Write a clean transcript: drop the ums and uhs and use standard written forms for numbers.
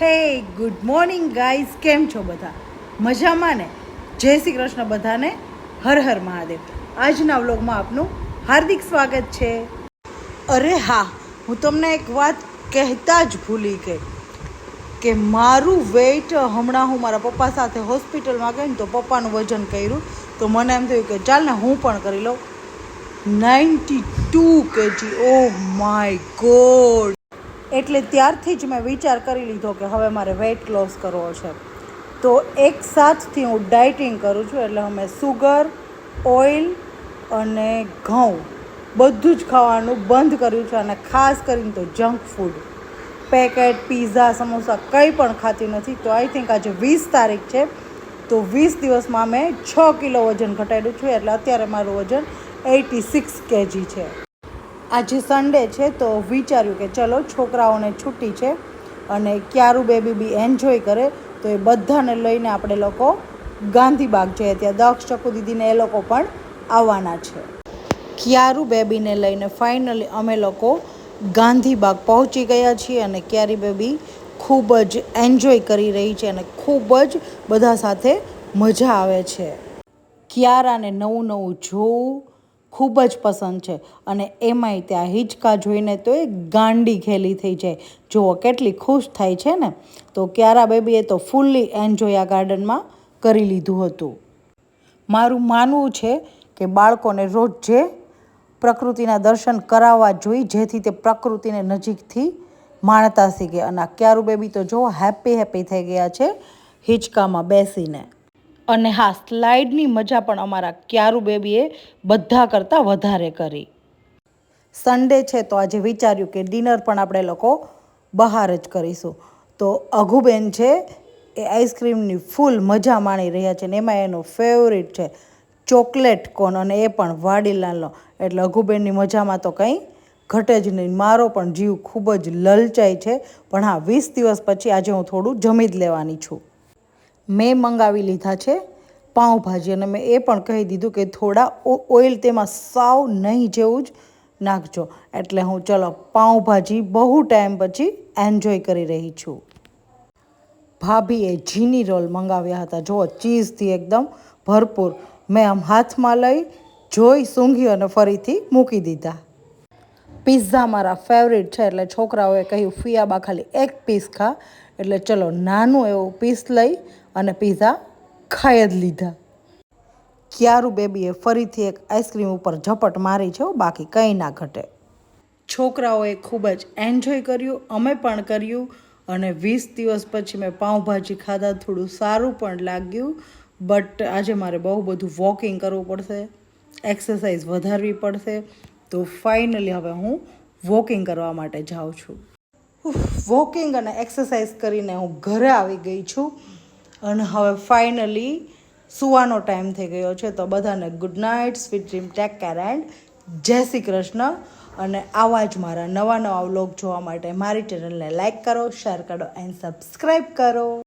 હે good morning guys, કેમ છો બધા? મજામાં ને? જય શ્રી કૃષ્ણ બધાને, હર હર મહાદેવ. આજના વ્લોગમાં આપનું હાર્દિક સ્વાગત છે. અરે હા, હું તમને એક વાત કહેતા જ ભૂલી ગઈ કે મારું વેઇટ હમણાં હું મારા પપ્પા સાથે હોસ્પિટલમાં ગઈ ને તો પપ્પાનું વજન કર્યું તો મને એમ થયું કે ચાલ ને હું પણ કરી લઉં. 92 kg. Oh my God! એટલે ત્યારથી જ મેં વિચાર કરી લીધો કે હવે મારે વેઇટ લોસ કરવો છે. તો એક સાથથી હું ડાયટિંગ કરું છું. એટલે અમે સુગર, ઓઇલ અને ઘઉં બધું જ ખાવાનું બંધ કર્યું છે. અને ખાસ કરીને તો junk food, packet, pizza, samosa કંઈ પણ ખાતી નથી. તો આઈ થિંક આજે 20 તારીખ છે, તો 20 દિવસમાં મેં 6 કિલો વજન ઘટાડ્યું છે. એટલે અત્યારે મારું વજન 86 kg છે. આજે સન્ડે છે તો વિચાર્યું કે ચલો છોકરાઓને છૂટી છે અને ક્યારું બેબી બી એન્જોય કરે, તો એ બધાને લઈને આપણે લોકો ગાંધીબાગ જઈએ. ત્યાં દક્ષ, ચકુ દીદીને એ લોકો પણ આવવાના છે. ક્યારું બેબીને લઈને ફાઇનલી અમે લોકો ગાંધીબાગ પહોંચી ગયા છીએ અને ક્યારી બેબી ખૂબ જ એન્જોય કરી રહી છે અને ખૂબ જ બધા સાથે મજા આવે છે. ક્યારાને નવું નવું જોવું ખૂબ જ પસંદ છે અને એમાંય ત્યાં હિંચકા જોઈને તો એ ગાંડી ખેલી થઈ જાય. જુઓ કેટલી ખુશ થાય છે ને. તો ક્યારા બેબીએ તો ફૂલ્લી એન્જોય આ ગાર્ડનમાં કરી લીધું હતું. મારું માનવું છે કે બાળકોને રોજ જે પ્રકૃતિના દર્શન કરાવવા જોઈએ, જેથી તે પ્રકૃતિને નજીકથી માણતા શીખે. અને આ ક્યારું બેબી તો જુઓ હેપી થઈ ગયા છે હિંચકામાં બેસીને. અને હા, સ્લાઇડની મજા પણ અમારા ક્યારું બેબીએ બધા કરતાં વધારે કરી. સન્ડે છે તો આજે વિચાર્યું કે ડિનર પણ આપણે લોકો બહાર જ કરીશું. તો અઘુબેન છે એ આઈસ્ક્રીમની ફૂલ મજા માણી રહ્યા છે. ને એમાં એનો ફેવરિટ છે ચોકલેટ કોન, અને એ પણ વાડીલાલનો. એટલે અઘુબેનની મજામાં તો કંઈ ઘટે જ નહીં. મારો પણ જીવ ખૂબ જ લલચાય છે. પણ હા, 20 દિવસ પછી આજે હું થોડું જમી જ લેવાની છું. મેં મંગાવી લીધા છે પાઉંભાજી અને મેં એ પણ કહી દીધું કે થોડા ઓઇલ તેમાં સાવ નહીં જેવું જ નાખજો. એટલે હું ચલો પાઉંભાજી બહુ ટાઈમ પછી એન્જોય કરી રહી છું. ભાભીએ જીની રોલ મંગાવ્યા હતા. જુઓ ચીઝથી એકદમ ભરપૂર. મેં આમ હાથમાં લઈ જોઈ, સૂંઘી અને ફરીથી મૂકી દીધા. પિઝા મારા ફેવરિટ છે એટલે છોકરાઓએ કહ્યું ફિયાબા ખાલી એક પીસ ખા. એટલે ચલો નાનું એવું પીસ લઈ અને પિઝા ખાઈ જ લીધા. ક્યારું બેબીએ ફરીથી એક આઈસ્ક્રીમ ઉપર ઝપટ મારી છે, બાકી કંઈ ના ઘટે. છોકરાઓએ ખૂબ જ એન્જોય કર્યું, અમે પણ કર્યું. અને 20 દિવસ પછી મેં પાઉંભાજી ખાધા, થોડું સારું પણ લાગ્યું. બટ આજે મારે બહુ બધું વોકિંગ કરવું પડશે, એક્સરસાઇઝ વધારવી પડશે. તો ફાઇનલી હવે હું વોકિંગ કરવા માટે જાઉં છું. વોકિંગ અને એક્સરસાઇઝ કરીને હું ઘરે આવી ગઈ છું અને હવે ફાઇનલી સુવાનો ટાઈમ થઈ ગયો છે. તો બધાને good night, sweet dream, take care and જય શ્રી કૃષ્ણ. અને આવા જ મારા નવા વ્લોગ જોવા માટે મારી ચેનલને લાઇક કરો, શેર કરો એન્ડ સબસ્ક્રાઈબ કરો.